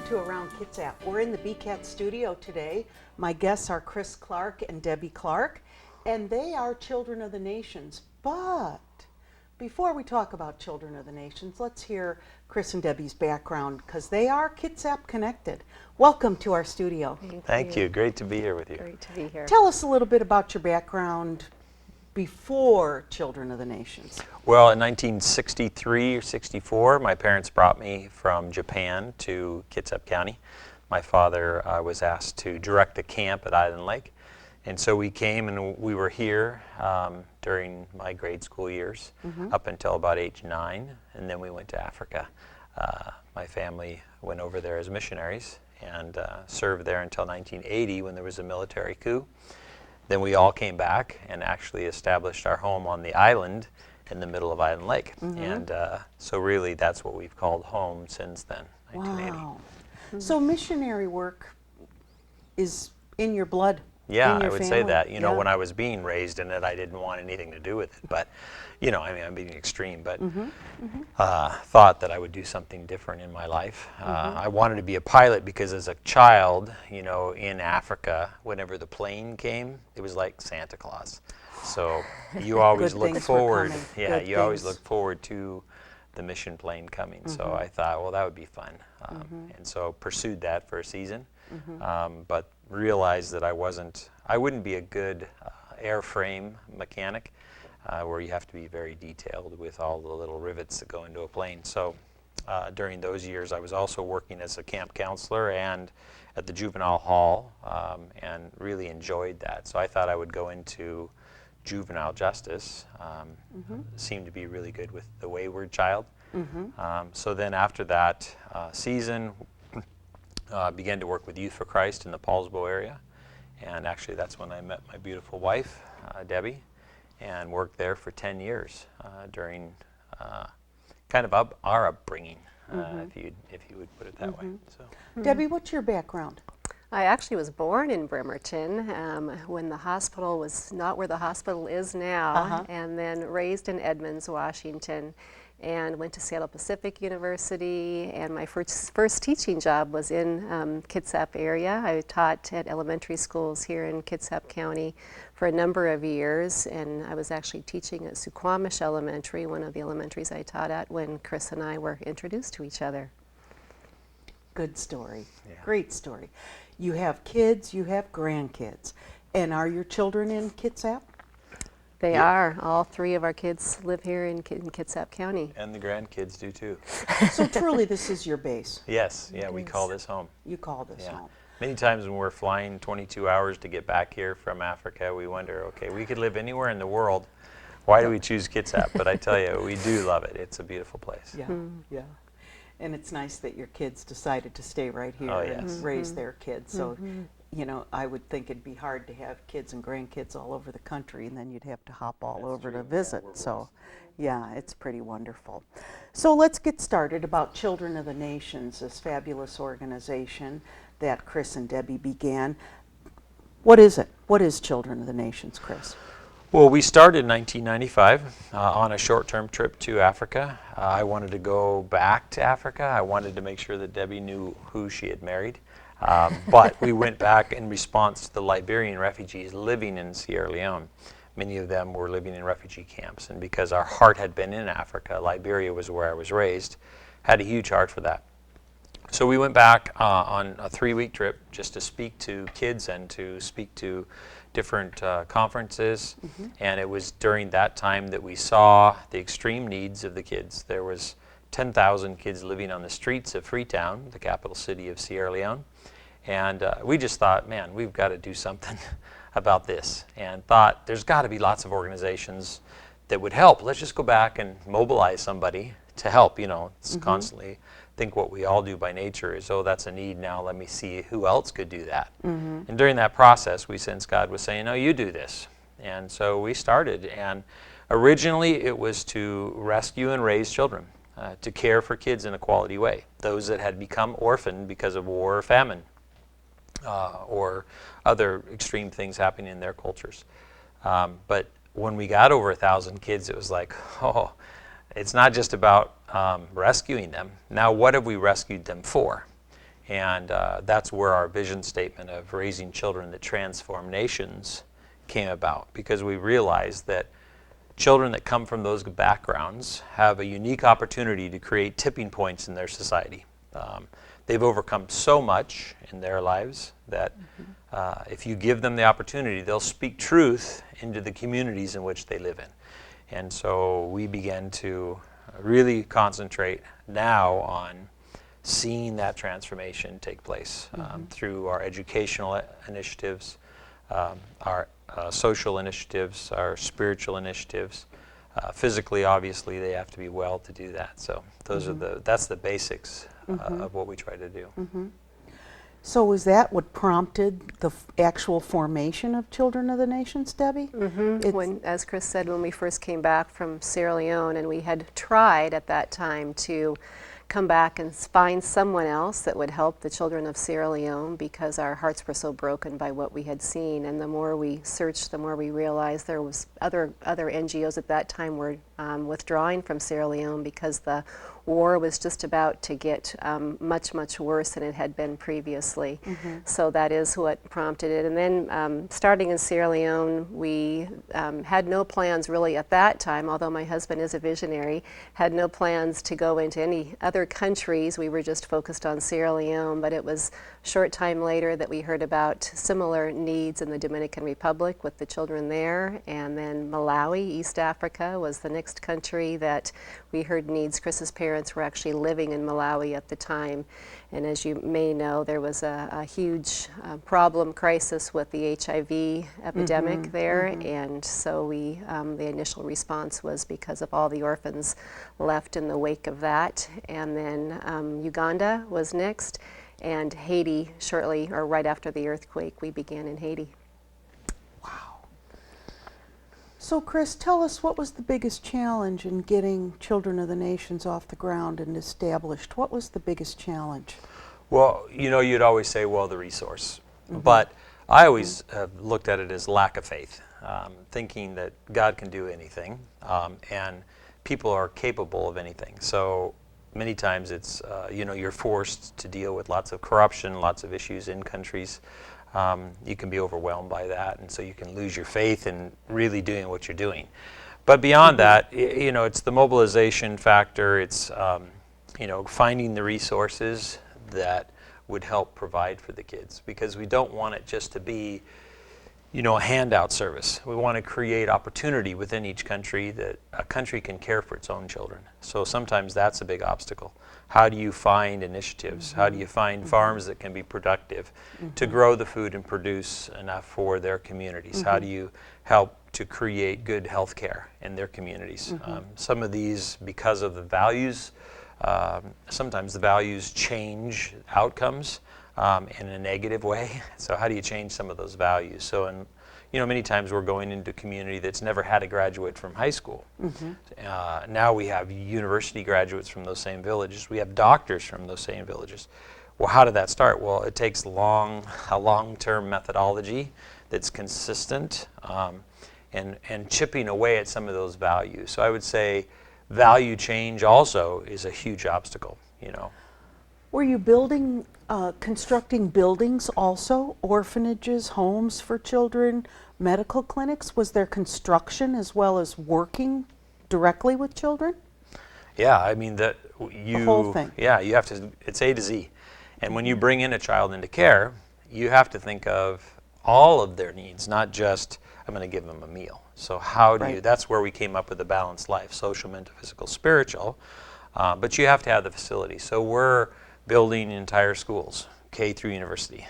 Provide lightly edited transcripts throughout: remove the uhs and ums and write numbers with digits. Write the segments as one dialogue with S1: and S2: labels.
S1: to Around Kitsap. We're in the BCAT studio today. My guests are Chris Clark and Debbie Clark, and they are Children of the Nations. But before we talk about Children of the Nations, let's hear Chris and Debbie's background, because they are Kitsap connected. Welcome to our studio.
S2: Thank you. Great to be here with you.
S3: Great to be here.
S1: Tell us a little bit about your background before Children of the Nations.
S2: Well, in 1963 or 64, my parents brought me from Japan to Kitsap County. My father was asked to direct a camp at Island Lake. And so we came and we were here during my grade school years up until about age 9, and then we went to Africa. My family went over there as missionaries and served there until 1980 when there was a military coup. Then we all came back and actually established our home on the island in the middle of Island Lake. And so really that's what we've called home since then, 1980.
S1: Wow. So missionary work is in your blood.
S2: Yeah,
S1: in your
S2: I would
S1: family.
S2: say that. You know, when I was being raised in it, I didn't want anything to do with it. But, you know, I mean, I'm being extreme, but thought that I would do something different in my life. I wanted to be a pilot because as a child, you know, in Africa, whenever the plane came, it was like Santa Claus. So you always
S1: Good
S2: look
S1: things were
S2: forward.
S1: coming.
S2: Yeah,
S1: Good
S2: you always
S1: things.
S2: look forward to the mission plane coming. So I thought, well, that would be fun. And so pursued that for a season. But realized that I wouldn't be a good airframe mechanic where you have to be very detailed with all the little rivets that go into a plane. So during those years I was also working as a camp counselor and at the juvenile hall and really enjoyed that. So I thought I would go into juvenile justice. Seemed to be really good with the wayward child. So then after that season, began to work with Youth for Christ in the Paulsbo area, and actually that's when I met my beautiful wife, Debbie, and worked there for 10 years during kind of our upbringing, if you would put it that way. So.
S1: Debbie, what's your background?
S3: I actually was born in Bremerton when the hospital was not where the hospital is now, and then raised in Edmonds, Washington, and went to Seattle Pacific University, and my first teaching job was in Kitsap area. I taught at elementary schools here in Kitsap County for a number of years, and I was actually teaching at Suquamish Elementary, one of the elementaries I taught at, when Chris and I were introduced to each other.
S1: Good story.
S2: Yeah.
S1: Great story. You have kids, you have grandkids. And are your children in Kitsap?
S3: They are. All three of our kids live here in Kitsap County.
S2: And the grandkids do too.
S1: So truly this is your base.
S2: Yes, yeah,
S3: It
S2: we
S3: is.
S2: call this home.
S1: You call this
S2: Yeah.
S1: home.
S2: Many times when we're flying 22 hours to get back here from Africa, we wonder, okay, we could live anywhere in the world. Why do we choose Kitsap? But I tell you, we do love it. It's a beautiful place.
S1: Yeah, yeah. And it's nice that your kids decided to stay right here
S2: Oh,
S1: and
S2: yes.
S1: raise their kids. So, you know, I would think it'd be hard to have kids and grandkids all over the country, and then you'd have to hop all over to visit. So, yeah, it's pretty wonderful. So let's get started about Children of the Nations, this fabulous organization that Chris and Debbie began. What is it? What is Children of the Nations, Chris?
S2: Well, we started in 1995 on a short-term trip to Africa. I wanted to go back to Africa. I wanted to make sure that Debbie knew who she had married. But we went back in response to the Liberian refugees living in Sierra Leone. Many of them were living in refugee camps, and because our heart had been in Africa, Liberia was where I was raised, had a huge heart for that. So we went back on a 3-week trip just to speak to kids and to speak to different conferences, and it was during that time that we saw the extreme needs of the kids. There was 10,000 kids living on the streets of Freetown, the capital city of Sierra Leone, and we just thought, man, we've got to do something about this, and thought there's got to be lots of organizations that would help. Let's just go back and mobilize somebody to help. You know, it's constantly think what we all do by nature is, oh, that's a need, now let me see who else could do that. And during that process, we sensed God was saying, no, you do this. And so we started, and originally it was to rescue and raise children, to care for kids in a quality way, those that had become orphaned because of war or famine, or other extreme things happening in their cultures. But when we got over 1,000 kids, it was like, oh, it's not just about rescuing them. Now, what have we rescued them for? And that's where our vision statement of raising children that transform nations came about, because we realized that children that come from those backgrounds have a unique opportunity to create tipping points in their society. They've overcome so much in their lives that if you give them the opportunity, they'll speak truth into the communities in which they live in. And so we began to really concentrate now on seeing that transformation take place through our educational initiatives, our social initiatives, our spiritual initiatives. Physically, obviously, they have to be well to do that. So those are that's the basics of what we try to do.
S1: So was that what prompted the actual formation of Children of the Nations, Debbie?
S3: When, as Chris said, when we first came back from Sierra Leone, and we had tried at that time to come back and find someone else that would help the children of Sierra Leone, because our hearts were so broken by what we had seen. And the more we searched, the more we realized there was other NGOs at that time were withdrawing from Sierra Leone because the war was just about to get much, much worse than it had been previously. So that is what prompted it. And then starting in Sierra Leone, we had no plans really at that time, although my husband is a visionary, had no plans to go into any other countries. We were just focused on Sierra Leone, but it was a short time later that we heard about similar needs in the Dominican Republic with the children there. And then Malawi, East Africa, was the next country that we heard needs. Chris's parents were actually living in Malawi at the time, and as you may know, there was a huge crisis with the HIV epidemic there, and so we, the initial response was because of all the orphans left in the wake of that. And then Uganda was next, and Haiti shortly, or right after the earthquake, we began in Haiti.
S1: So Chris, tell us, what was the biggest challenge in getting Children of the Nations off the ground and established? What was the biggest challenge?
S2: Well, you know, you'd always say, well, the resource. But I always have looked at it as lack of faith, thinking that God can do anything, and people are capable of anything. So many times it's, you know, you're forced to deal with lots of corruption, lots of issues in countries. You can be overwhelmed by that, and so you can lose your faith in really doing what you're doing. But beyond that, you know, it's the mobilization factor. It's you know, finding the resources that would help provide for the kids, because we don't want it just to be, you know, a handout service. We want to create opportunity within each country that a country can care for its own children. So sometimes that's a big obstacle. How do you find initiatives? How do you find farms that can be productive to grow the food and produce enough for their communities? How do you help to create good health care in their communities? Some of these, because of the values, sometimes the values change outcomes in a negative way. So how do you change some of those values? So, you know, many times we're going into a community that's never had a graduate from high school. Now we have university graduates from those same villages. We have doctors from those same villages. Well, how did that start? Well, it takes a long-term methodology that's consistent, and chipping away at some of those values. So I would say value change also is a huge obstacle, you know.
S1: Were you building, constructing buildings also, orphanages, homes for children, medical clinics? Was there construction as well as working directly with children?
S2: Yeah, I mean the
S1: whole thing.
S2: Yeah, you have to. It's A to Z, and when you bring in a child into care, you have to think of all of their needs, not just I'm going to give them a meal. So how do you? That's where we came up with a balanced life: social, mental, physical, spiritual. But you have to have the facility. So we're building entire schools, K through university.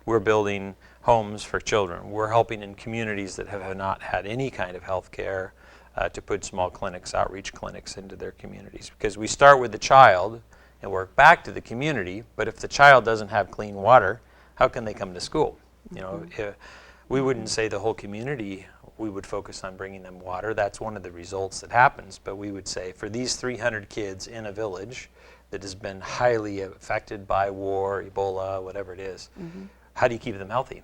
S2: We're building homes for children. We're helping in communities that have not had any kind of health care to put small clinics, outreach clinics into their communities. Because we start with the child and work back to the community, but if the child doesn't have clean water, how can they come to school? You know, we wouldn't say the whole community, we would focus on bringing them water. That's one of the results that happens, but we would say for these 300 kids in a village that has been highly affected by war, Ebola, whatever it is, how do you keep them healthy?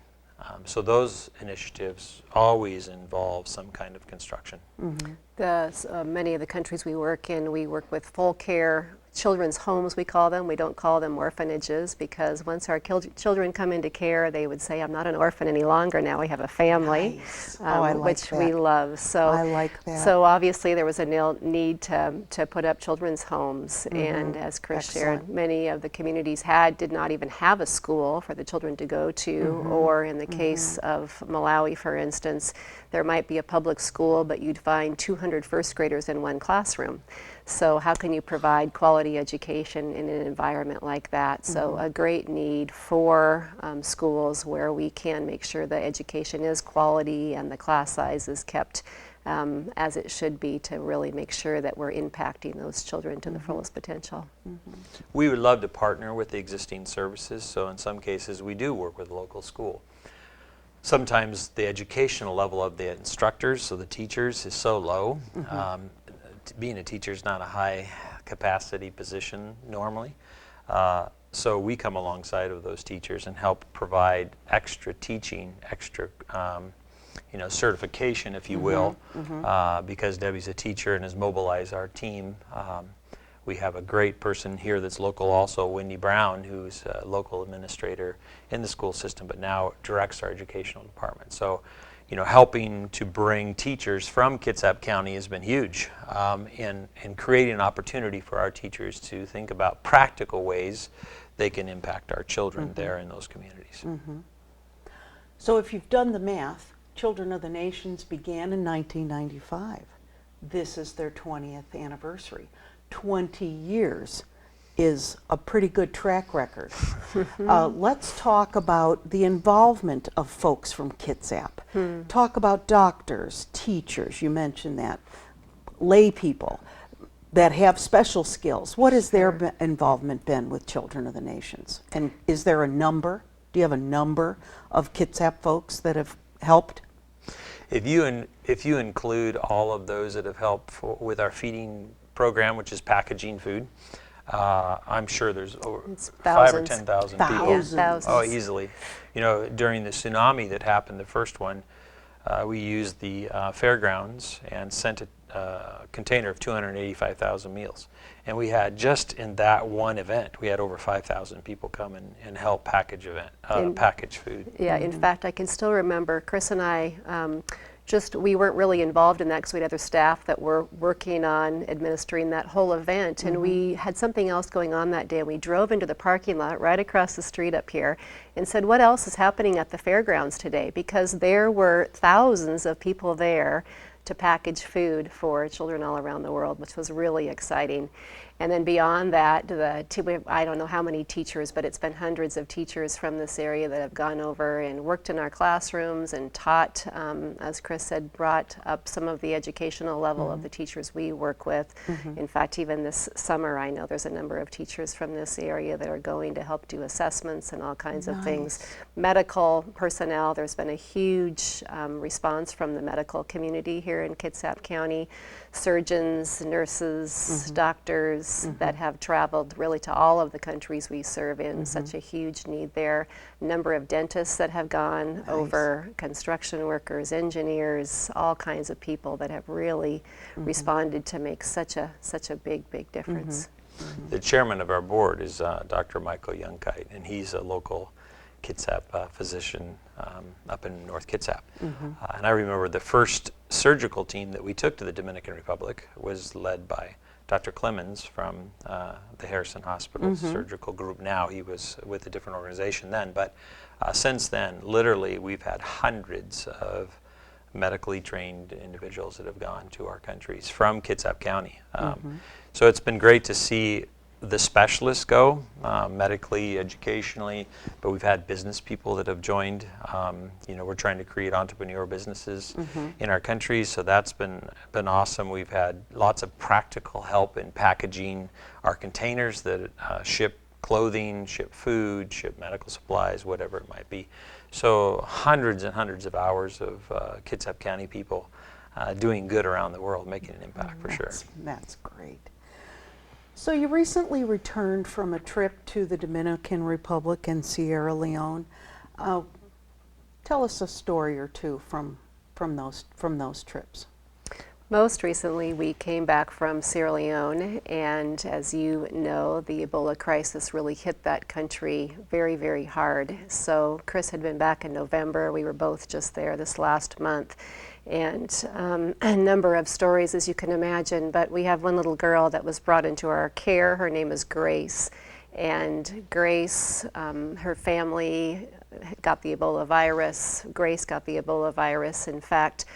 S2: So those initiatives always involve some kind of construction.
S3: Many of the countries we work in, we work with full care children's homes, we call them. We don't call them orphanages, because once our children come into care, they would say, I'm not an orphan any longer, now we have a family.
S1: Nice. Oh, I like
S3: which
S1: that.
S3: we love. So,
S1: I like that.
S3: So obviously there was a need to put up children's homes, and as Chris shared, many of the communities did not even have a school for the children to go to, or in the case of Malawi, for instance, there might be a public school, but you'd find 200 first graders in one classroom. So how can you provide quality education in an environment like that? So a great need for schools where we can make sure the education is quality and the class size is kept as it should be, to really make sure that we're impacting those children to the fullest potential.
S2: We would love to partner with the existing services, so in some cases we do work with a local school. Sometimes the educational level of the instructors, so the teachers, is so low. Being a teacher is not a high capacity position normally. So we come alongside of those teachers and help provide extra teaching, extra certification, if you will, because Debbie's a teacher and has mobilized our team. We have a great person here that's local also, Wendy Brown, who's a local administrator in the school system, but now directs our educational department. So, helping to bring teachers from Kitsap County has been huge in creating an opportunity for our teachers to think about practical ways they can impact our children there in those communities.
S1: So if you've done the math, Children of the Nations began in 1995. This is their 20th anniversary. 20 years is a pretty good track record. Let's talk about the involvement of folks from Kitsap. Talk about doctors, teachers, you mentioned that, lay people that have special skills. What has their involvement been with Children of the Nations? And is there a number? Do you have a number of Kitsap folks that have helped?
S2: If you include all of those that have helped with our feeding program, which is packaging food, I'm sure there's over 5,000 or 10,000 people.
S3: Thousands.
S2: Oh, easily. During the tsunami that happened, the first one, we used the fairgrounds and sent a container of 285,000 meals. And we had, just in that one event, we had over 5,000 people come and help package food.
S3: Yeah, in fact, I can still remember Chris and I, we weren't really involved in that because we had other staff that were working on administering that whole event, and we had something else going on that day, and we drove into the parking lot right across the street up here and said, what else is happening at the fairgrounds today? Because there were thousands of people there to package food for children all around the world, which was really exciting. And then beyond that, I don't know how many teachers, but it's been hundreds of teachers from this area that have gone over and worked in our classrooms and taught, as Chris said, brought up some of the educational level of the teachers we work with. In fact, even this summer, I know there's a number of teachers from this area that are going to help do assessments and all kinds of things. Medical personnel, there's been a huge response from the medical community here in Kitsap County. Surgeons, nurses, doctors that have traveled really to all of the countries we serve in. Such a huge need there. Number of dentists that have gone over, construction workers, engineers, all kinds of people that have really responded to make such a big difference.
S2: The chairman of our board is Dr. Michael Youngkite, and he's a local Kitsap physician up in North Kitsap. And I remember the first surgical team that we took to the Dominican Republic was led by Dr. Clemens from the Harrison Hospital surgical group. Now he was with a different organization then, but since then, literally, we've had hundreds of medically trained individuals that have gone to our countries from Kitsap County. So it's been great to see the specialists go, medically, educationally, but we've had business people that have joined. We're trying to create entrepreneur businesses in our country, so that's been awesome. We've had lots of practical help in packaging our containers that ship clothing, ship food, ship medical supplies, whatever it might be. So hundreds and hundreds of hours of Kitsap County people doing good around the world, making an impact for sure.
S1: That's great. So you recently returned from a trip to the Dominican Republic and Sierra Leone. Tell us a story or two from those trips.
S3: Most recently, we came back from Sierra Leone, and as you know, the Ebola crisis really hit that country very, very hard. So Chris had been back in November. We were both just there this last month. And a number of stories, as you can imagine, but we have one little girl that was brought into our care. Her name is Grace. And Grace, her family got the Ebola virus. Grace got the Ebola virus. In fact,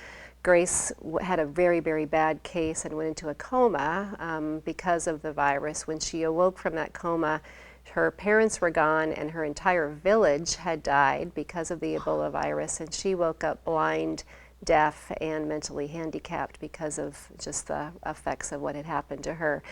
S3: Grace had a very, very bad case and went into a coma because of the virus. When she awoke from that coma, her parents were gone and her entire village had died because of the Ebola virus, and she woke up blind, deaf, and mentally handicapped because of just the effects of what had happened to her.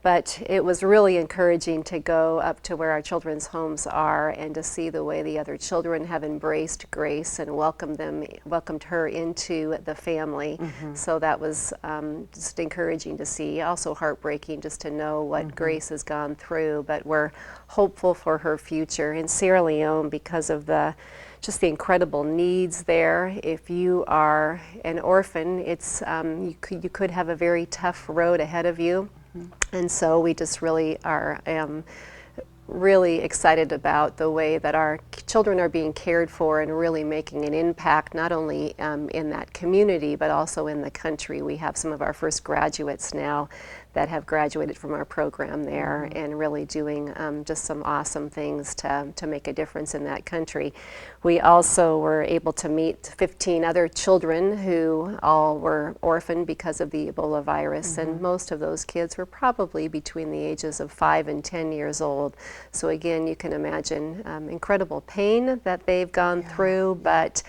S3: But it was really encouraging to go up to where our children's homes are and to see the way the other children have embraced Grace and welcomed her into the family. So that was just encouraging to see. Also heartbreaking just to know what Grace has gone through, but we're hopeful for her future. In Sierra Leone, because of just the incredible needs there. If you are an orphan, it's you could have a very tough road ahead of you. And so we just really are really excited about the way that our children are being cared for and really making an impact, not only in that community, but also in the country. We have some of our first graduates now that have graduated from our program there and really doing just some awesome things to make a difference in that country. We also were able to meet 15 other children who all were orphaned because of the Ebola virus, and most of those kids were probably between the ages of 5 and 10 years old. So again, you can imagine incredible pain that they've gone through, but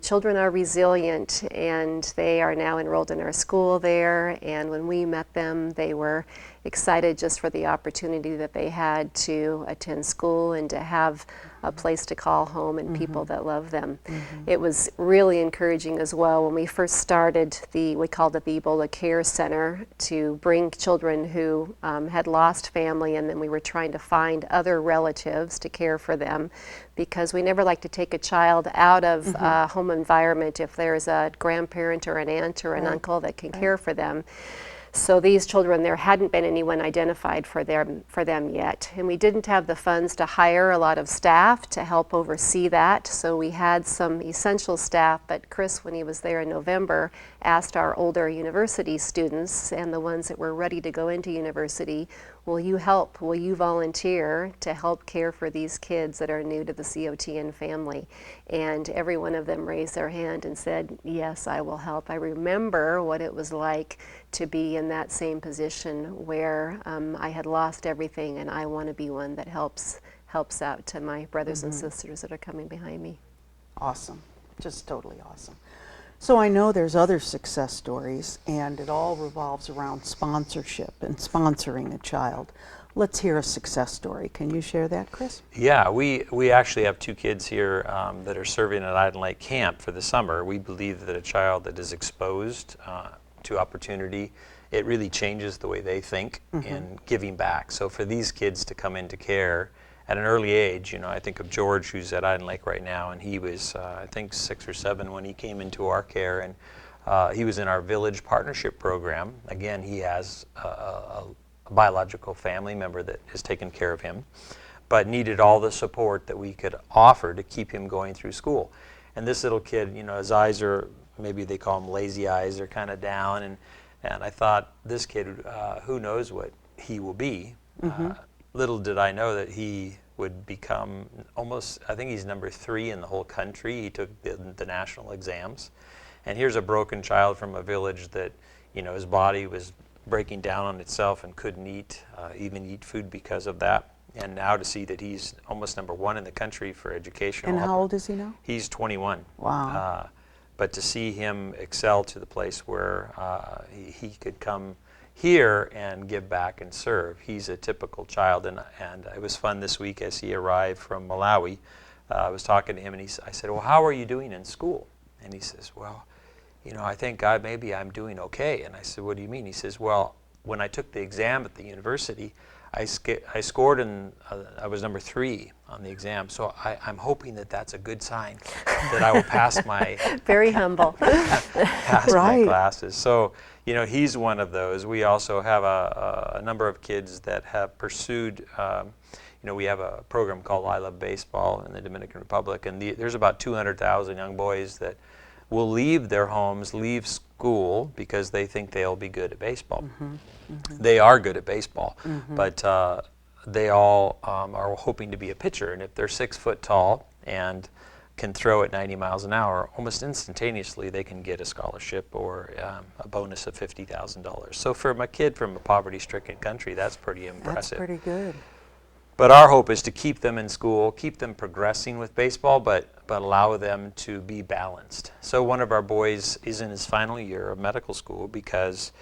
S3: children are resilient, and they are now enrolled in our school there, and when we met them, they were excited just for the opportunity that they had to attend school and to have a place to call home and people that love them. It was really encouraging as well when we first started we called it the Ebola Care Center, to bring children who had lost family, and then we were trying to find other relatives to care for them, because we never like to take a child out of a home environment if there's a grandparent or an aunt or an uncle that can care for them. So these children, there hadn't been anyone identified for them yet. And we didn't have the funds to hire a lot of staff to help oversee that. So we had some essential staff, but Chris, when he was there in November, asked our older university students and the ones that were ready to go into university, will you help, will you volunteer to help care for these kids that are new to the COTN family? And every one of them raised their hand and said, yes, I will help. I remember what it was like to be in that same position where I had lost everything, and I want to be one that helps out to my brothers and sisters that are coming behind me.
S1: Awesome, just totally awesome. So I know there's other success stories, and it all revolves around sponsorship and sponsoring a child. Let's hear a success story. Can you share that, Chris?
S2: Yeah, we actually have 2 kids here that are serving at Island Lake Camp for the summer. We believe that a child that is exposed to opportunity, it really changes the way they think in giving back. So for these kids to come into care at an early age, you know, I think of George, who's at Island Lake right now, and he was, I think, 6 or 7 when he came into our care, and he was in our Village Partnership Program. Again, he has a biological family member that has taken care of him, but needed all the support that we could offer to keep him going through school. And this little kid, you know, his eyes are, maybe they call them lazy eyes, they're kind of down, and I thought, this kid, who knows what he will be. Little did I know that he would become almost, I think he's number 3 in the whole country. He took the national exams. And here's a broken child from a village that, you know, his body was breaking down on itself and couldn't even eat food because of that. And now to see that he's almost number 1 in the country for education.
S1: And how old is he now?
S2: He's 21.
S1: Wow.
S2: But to see him excel to the place where he could come here and give back and serve. He's a typical child, and it was fun this week as he arrived from Malawi. I was talking to him, and I said, well, how are you doing in school? And he says, well, you know, I thank God maybe I'm doing okay. And I said, what do you mean? He says, well, when I took the exam at the university, I scored and I was number 3 on the exam. So I'm hoping that that's a good sign that I will pass my
S3: Very humble.
S2: pass my
S1: Right.
S2: classes. So he's one of those. We also have a number of kids that have pursued. We have a program called I Love Baseball in the Dominican Republic, and there's about 200,000 young boys that will leave their homes, leave school because they think they'll be good at baseball. They are good at baseball, but they all are hoping to be a pitcher, and if they're 6 foot tall and can throw at 90 miles an hour, almost instantaneously they can get a scholarship or a bonus of $50,000. So for a kid from a poverty-stricken country, that's pretty impressive.
S1: That's pretty good.
S2: But our hope is to keep them in school, keep them progressing with baseball, but allow them to be balanced. So one of our boys is in his final year of medical school because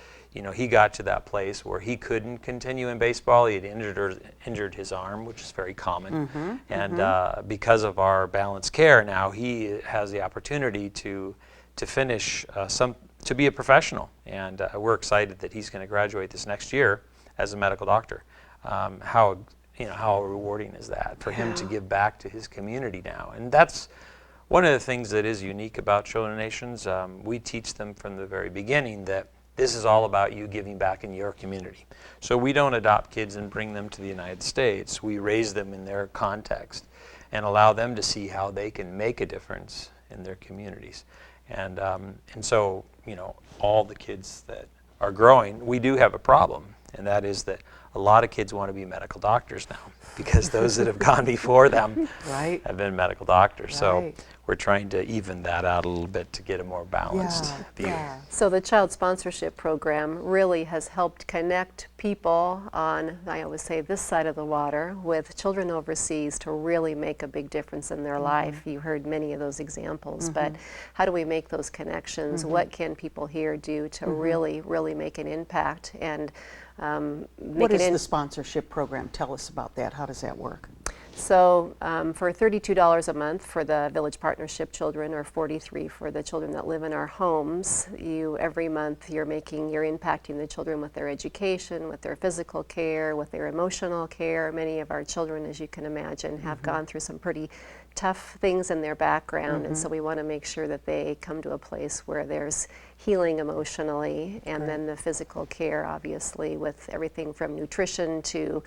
S2: he got to that place where he couldn't continue in baseball. He had injured his arm, which is very common. And because of our balanced care now, he has the opportunity to finish to be a professional. And we're excited that he's going to graduate this next year as a medical doctor. How rewarding is that for him to give back to his community now? And that's one of the things that is unique about Children Nations. We teach them from the very beginning that this is all about you giving back in your community. So we don't adopt kids and bring them to the United States. We raise them in their context and allow them to see how they can make a difference in their communities. And so, all the kids that are growing, we do have a problem, and that is that a lot of kids want to be medical doctors now because those that have gone before them
S1: Right.
S2: have been medical doctors. So
S1: Right.
S2: we're trying to even that out a little bit to get a more balanced view.
S1: Yeah.
S3: So the child sponsorship program really has helped connect people on, I always say, this side of the water with children overseas to really make a big difference in their life. You heard many of those examples, but how do we make those connections? What can people here do to really, really make an impact and
S1: What is the sponsorship program? Tell us about that. How does that work?
S3: So for $32 a month for the Village Partnership children, or $43 for the children that live in our homes, every month you're impacting the children with their education, with their physical care, with their emotional care. Many of our children, as you can imagine, have gone through some pretty tough things in their background, and so we want to make sure that they come to a place where there's healing emotionally, and then the physical care, obviously, with everything from nutrition to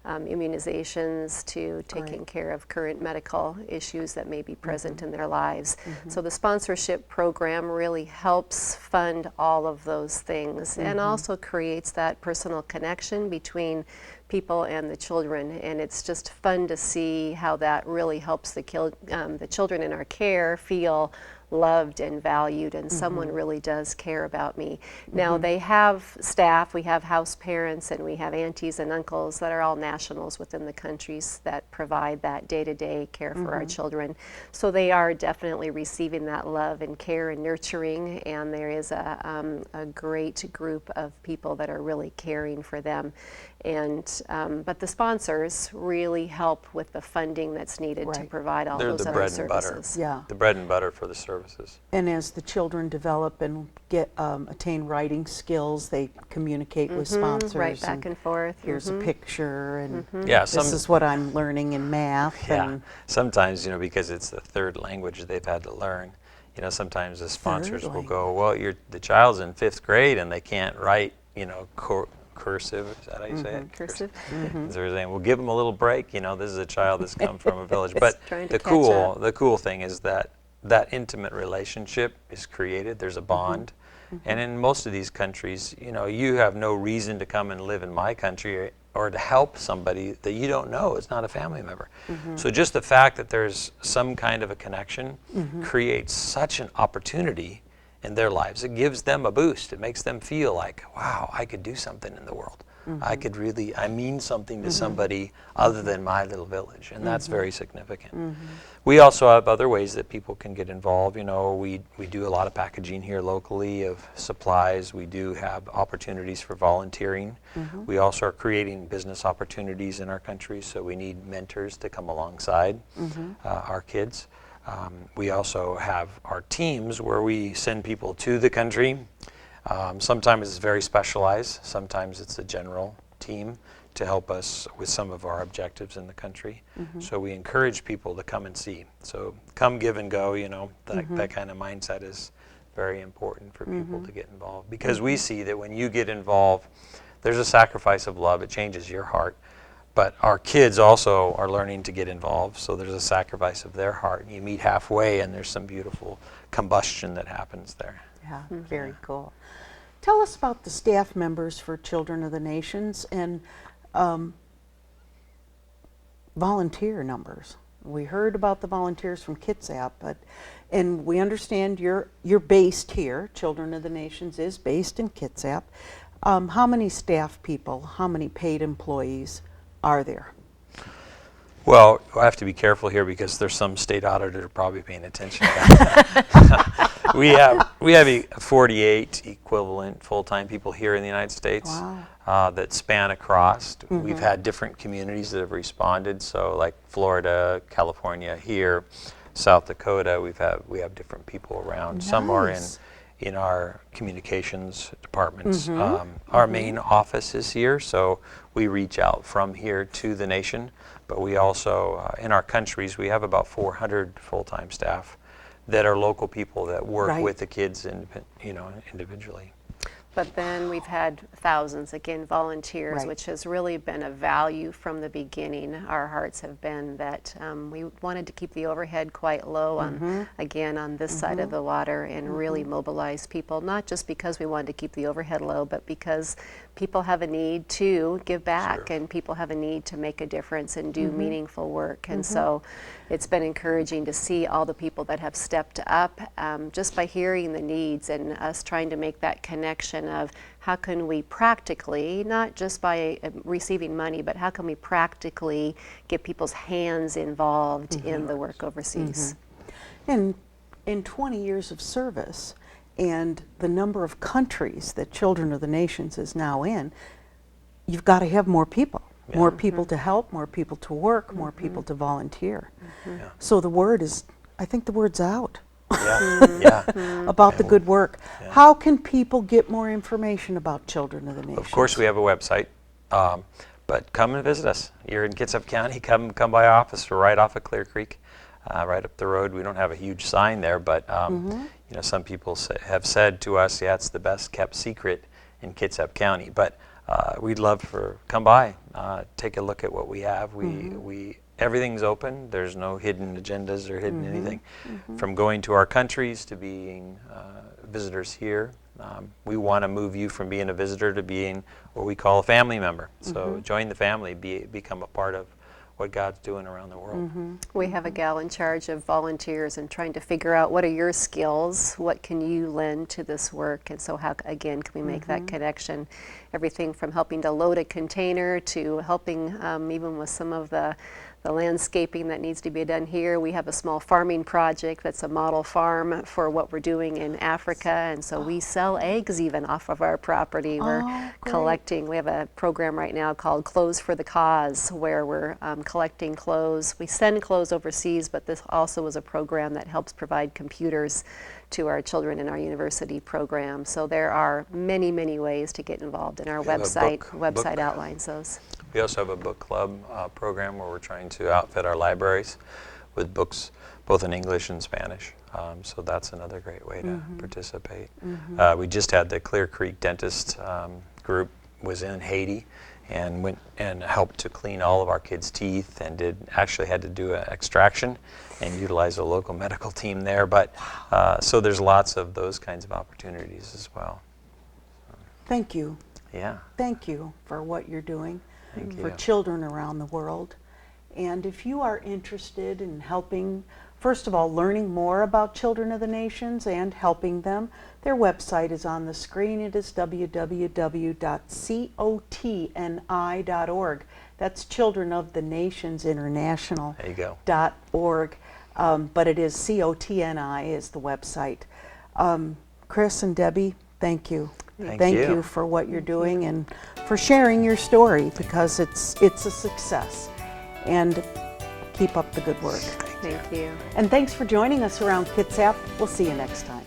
S3: immunizations to taking care of current medical issues that may be present in their lives. So the sponsorship program really helps fund all of those things and also creates that personal connection between people and the children, and it's just fun to see how that really helps the children in our care feel loved and valued, and someone really does care about me. Now they have staff, we have house parents, and we have aunties and uncles that are all nationals within the countries that provide that day-to-day care for our children. So they are definitely receiving that love and care and nurturing, and there is a great group of people that are really caring for them. And but the sponsors really help with the funding that's needed to provide all
S2: They're
S3: those
S2: the
S3: other
S2: bread and butter.
S3: services.
S1: Yeah.
S2: The bread and butter for the services.
S1: And as the children develop and attain writing skills, they communicate with sponsors.
S3: Right, back and forth.
S1: Here's a picture, and
S2: Yeah,
S1: this is what I'm learning in math.
S2: Yeah,
S1: And
S2: sometimes, because it's the third language they've had to learn, sometimes the sponsors will
S1: language.
S2: go, well, the child's in 5th grade and they can't write, cursive, is that how you say it?
S3: Cursive.
S2: So they're saying, well, give them a little break, this is a child that's come from a village. But
S3: Trying to
S2: the
S3: catch up.
S2: cool thing is that intimate relationship is created, there's a bond. And in most of these countries, you have no reason to come and live in my country or to help somebody that you don't know. It's not a family member. So just the fact that there's some kind of a connection creates such an opportunity in their lives. It gives them a boost. It makes them feel like, wow, I could do something in the world. I mean something to somebody other than my little village, and that's very significant. We also have other ways that people can get involved. We do a lot of packaging here locally of supplies. We do have opportunities for volunteering. We also are creating business opportunities in our country, so we need mentors to come alongside our kids. We also have our teams where we send people to the country. Sometimes it's very specialized. Sometimes it's a general team to help us with some of our objectives in the country. So we encourage people to come and see. So come, give, and go, you know, that kind of mindset is very important for people to get involved. Because we see that when you get involved, there's a sacrifice of love. It changes your heart. But our kids also are learning to get involved, so there's a sacrifice of their heart. You meet halfway, and there's some beautiful combustion that happens there.
S1: Yeah, very cool. Tell us about the staff members for Children of the Nations and volunteer numbers. We heard about the volunteers from Kitsap, and we understand you're based here. Children of the Nations is based in Kitsap. How many staff people, how many paid employees are there?
S2: Well, I have to be careful here because there's some state auditor probably paying attention to that. we have 48 equivalent full-time people here in the United States.
S1: Wow.
S2: That span across. We've had different communities that have responded. So like Florida, California, here, South Dakota, we have different people around.
S1: Nice.
S2: Some are in our communications departments. Our main office is here, so we reach out from here to the nation. But we also, in our countries, we have about 400 full-time staff that are local people that work with the kids, individually.
S3: But then we've had thousands, again, volunteers,
S1: Right.
S3: which has really been a value from the beginning. Our hearts have been that we wanted to keep the overhead quite low on this side of the water and really mobilize people, not just because we wanted to keep the overhead low, but because people have a need to give back and people have a need to make a difference and do meaningful work. And so it's been encouraging to see all the people that have stepped up just by hearing the needs and us trying to make that connection of how can we practically, not just by receiving money, but how can we practically get people's hands involved in the work overseas.
S1: And in 20 years of service and the number of countries that Children of the Nations is now in, you've got to have more people. More people to help, more people to work, more people to volunteer. So the word is, I think the word's out. About the good work. How can people get more information about Children of the Nations?
S2: Of course, we have a website, but come and visit us. You're in Kitsap County, come by our office. We're right off of Clear Creek, right up the road. We don't have a huge sign there, but some people have said to us, yeah, it's the best kept secret in Kitsap County. But we'd love come by, take a look at what we have. Everything's open. There's no hidden agendas or hidden anything. From going to our countries to being visitors here, we want to move you from being a visitor to being what we call a family member. So join the family, become a part of what God's doing around the world.
S3: We have a gal in charge of volunteers and trying to figure out what are your skills, what can you lend to this work, and so how, again, can we make that connection? Everything from helping to load a container to helping even with some of the landscaping that needs to be done here. We have a small farming project that's a model farm for what we're doing in Africa, and so we sell eggs even off of our property. We're collecting. We have a program right now called Clothes for the Cause, where we're collecting clothes. We send clothes overseas, but this also is a program that helps provide computers to our children in our university program. So there are many, many ways to get involved, and our website outlines those.
S2: We also have a book club program where we're trying to outfit our libraries with books both in English and Spanish. So that's another great way to participate. We just had the Clear Creek Dentist group was in Haiti and went and helped to clean all of our kids' teeth and actually had to do an extraction and utilize a local medical team there. But so there's lots of those kinds of opportunities as well.
S1: Thank you.
S2: Yeah.
S1: Thank you for what you're doing for
S2: you.
S1: children around the world. And if you are interested in helping, first of all, learning more about Children of the Nations and helping them, their website is on the screen. It is www.cotni.org. That's Children of the Nations International.
S2: There you go.
S1: .org. But it is COTNI is the website. Chris and Debbie, thank you.
S2: Thank you.
S1: you for what you're doing and for sharing your story, because it's a success. And keep up the good work.
S3: Thank you.
S1: And thanks for joining us around Kitsap. We'll see you next time.